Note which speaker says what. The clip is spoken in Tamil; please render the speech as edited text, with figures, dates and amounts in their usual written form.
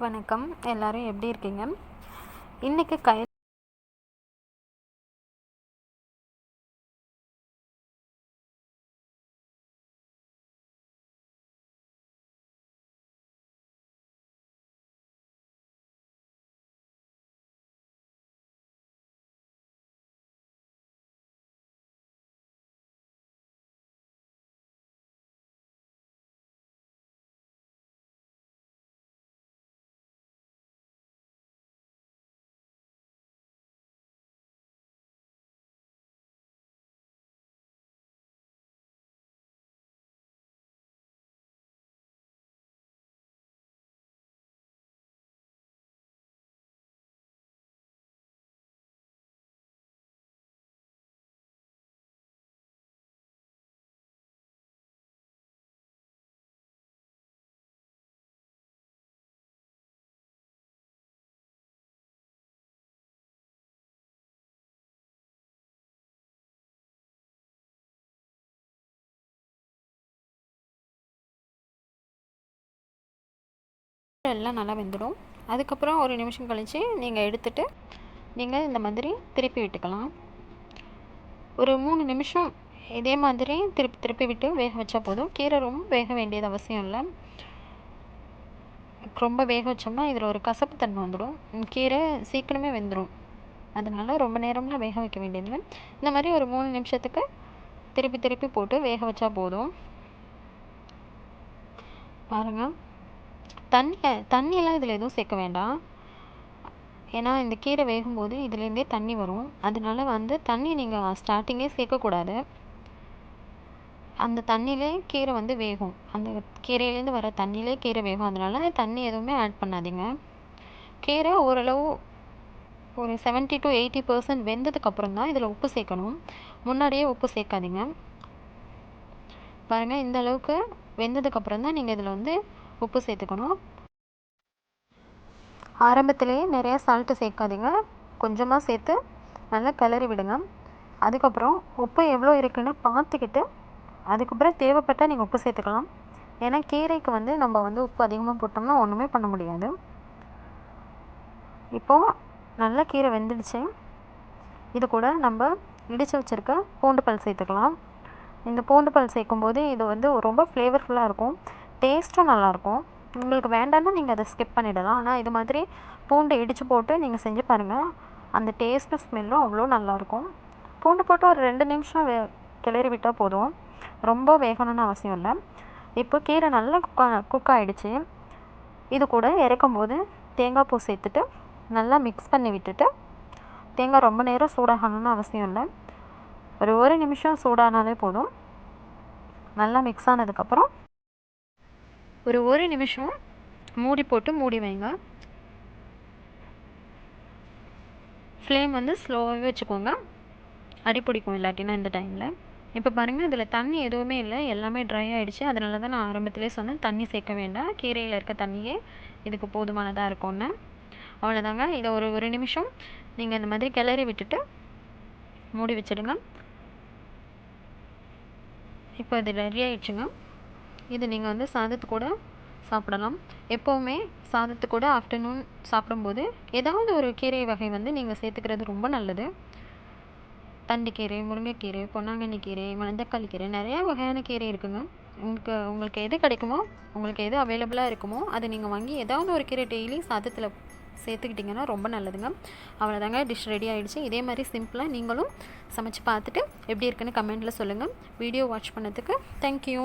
Speaker 1: வணக்கம். எல்லாரும் எப்படி இருக்கீங்க? இன்னைக்கு எல்லாம் நல்லா வெந்துடும். அதுக்கப்புறம் ஒரு நிமிஷம் கழித்து நீங்கள் எடுத்துட்டு நீங்கள் இந்த மாதிரி திருப்பி விட்டுக்கலாம். ஒரு 3 நிமிஷம் இதே மாதிரி திருப்பி திருப்பி விட்டு வேக வச்சா போதும். கீரை ரொம்ப வேக வேண்டியது அவசியம் இல்லை. ரொம்ப வேக வச்சோம்னா இதில் ஒரு கசப்பு தன்மை வந்துடும். கீரை சீக்கிரமே வெந்துடும். அதனால் ரொம்ப நேரம்லாம் வேக வைக்க வேண்டியதில்லை. இந்த மாதிரி ஒரு 3 நிமிஷத்துக்கு திருப்பி திருப்பி போட்டு வேக வச்சா போதும். பாருங்கள், தண்ணியெல்லாம் இதில் எதுவும் சேர்க்க வேண்டாம். ஏன்னா இந்த கீரை வேகும்போது இதுலேருந்தே தண்ணி வரும். அதனால தண்ணி நீங்கள் ஸ்டார்டிங்கே சேர்க்கக்கூடாது. அந்த தண்ணியிலே கீரை வேகும். அந்த கீரையிலேருந்து வர தண்ணியிலே கீரை வேகும். அதனால தண்ணி எதுவுமே ஆட் பண்ணாதீங்க. கீரை ஓரளவு ஒரு 70 to 80% வெந்ததுக்கப்புறம் தான் இதில் உப்பு சேர்க்கணும். முன்னாடியே உப்பு சேர்க்காதீங்க. பாருங்கள், இந்த அளவுக்கு வெந்ததுக்கப்புறம் தான் நீங்கள் இதில் உப்பு சேர்த்துக்கணும். ஆரம்பத்திலேயே நிறையா சால்ட்டு சேர்க்காதீங்க. கொஞ்சமாக சேர்த்து நல்லா கிளறி விடுங்க. அதுக்கப்புறம் உப்பு எவ்வளோ இருக்குதுன்னு பார்த்துக்கிட்டு அதுக்கப்புறம் தேவைப்பட்டால் நீங்கள் உப்பு சேர்த்துக்கலாம். ஏன்னா கீரைக்கு நம்ம உப்பு அதிகமாக போட்டோம்னா ஒன்றுமே பண்ண முடியாது. இப்போது நல்லா கீரை வெந்துடுச்சு. இது கூட நம்ம இடித்து வச்சுருக்க பூண்டு பல் சேர்த்துக்கலாம். இந்த பூண்டு பல் சேர்க்கும்போது இது ரொம்ப ஃப்ளேவர்ஃபுல்லாக இருக்கும். டேஸ்ட்டும் நல்லாயிருக்கும். உங்களுக்கு வேண்டாம்னா நீங்கள் அதை ஸ்கிப் பண்ணிடலாம். ஆனால் இது மாதிரி பூண்டை இடித்து போட்டு நீங்கள் செஞ்சு பாருங்கள். அந்த டேஸ்ட்டும் ஸ்மெல்லும் அவ்வளோ நல்லாயிருக்கும். பூண்டு போட்டு ஒரு 2 நிமிஷம் கிளறி விட்டால் போதும். ரொம்ப வேகணும்னு அவசியம் இல்லை. இப்போ கீரை நல்லா குக் ஆகிடுச்சு. இது கூட இறக்கும்போது தேங்காய் பூ சேர்த்துட்டு நல்லா மிக்ஸ் பண்ணி விட்டுட்டு, தேங்காய் ரொம்ப நேரம் சூடாகணும்னு அவசியம் இல்லை. ஒரு நிமிஷம் சூடானாலே போதும். நல்லா மிக்ஸ் ஆனதுக்கப்புறம் ஒரு நிமிஷம் மூடி போட்டு மூடி வைங்க. ஃப்ளேம் ஸ்லோவாகவே வச்சுக்கோங்க. அடி பிடிக்கும் இல்லாட்டினா இந்த டைமில். இப்போ பாருங்கள், இதில் தண்ணி எதுவுமே இல்லை, எல்லாமே ட்ரை ஆகிடுச்சு. அதனால தான் நான் ஆரம்பத்திலே சொன்னேன் தண்ணி சேர்க்க வேண்டாம், கீரையில் இருக்க தண்ணியே இதுக்கு போதுமானதாக இருக்கும்னு. அவ்வளோதாங்க. இதை ஒரு நிமிஷம் நீங்கள் இந்த மாதிரி கிளறி விட்டுட்டு மூடி வச்சுடுங்க. இப்போ இது ரெடி ஆகிடுச்சுங்க. இது நீங்கள் சாதத்து கூட சாப்பிடலாம். எப்போவுமே சாதத்து கூட ஆஃப்டர்நூன் சாப்பிடும்போது ஏதாவது ஒரு கீரை வகை நீங்கள் சேர்த்துக்கிறது ரொம்ப நல்லது. தண்டுக்கீரை, முருங்கைக்கீரை, பொன்னாங்கண்ணி கீரை, மணத்தக்காளி கீரை, நிறையா வகையான கீரை இருக்குங்க. உங்களுக்கு எது கிடைக்குமோ, உங்களுக்கு எது அவைலபிளாக இருக்குமோ அதை நீங்கள் வாங்கி ஏதாவது ஒரு கீரை டெய்லி சாதத்தில் சேர்த்துக்கிட்டிங்கன்னா ரொம்ப நல்லதுங்க. அவ்வளோதாங்க, டிஷ் ரெடி ஆகிடுச்சு. இதே மாதிரி சிம்பிளாக நீங்களும் சமைச்சு பார்த்துட்டு எப்படி இருக்குன்னு கமெண்ட்டில் சொல்லுங்கள். வீடியோ வாட்ச் பண்ணதுக்கு தேங்க்யூ.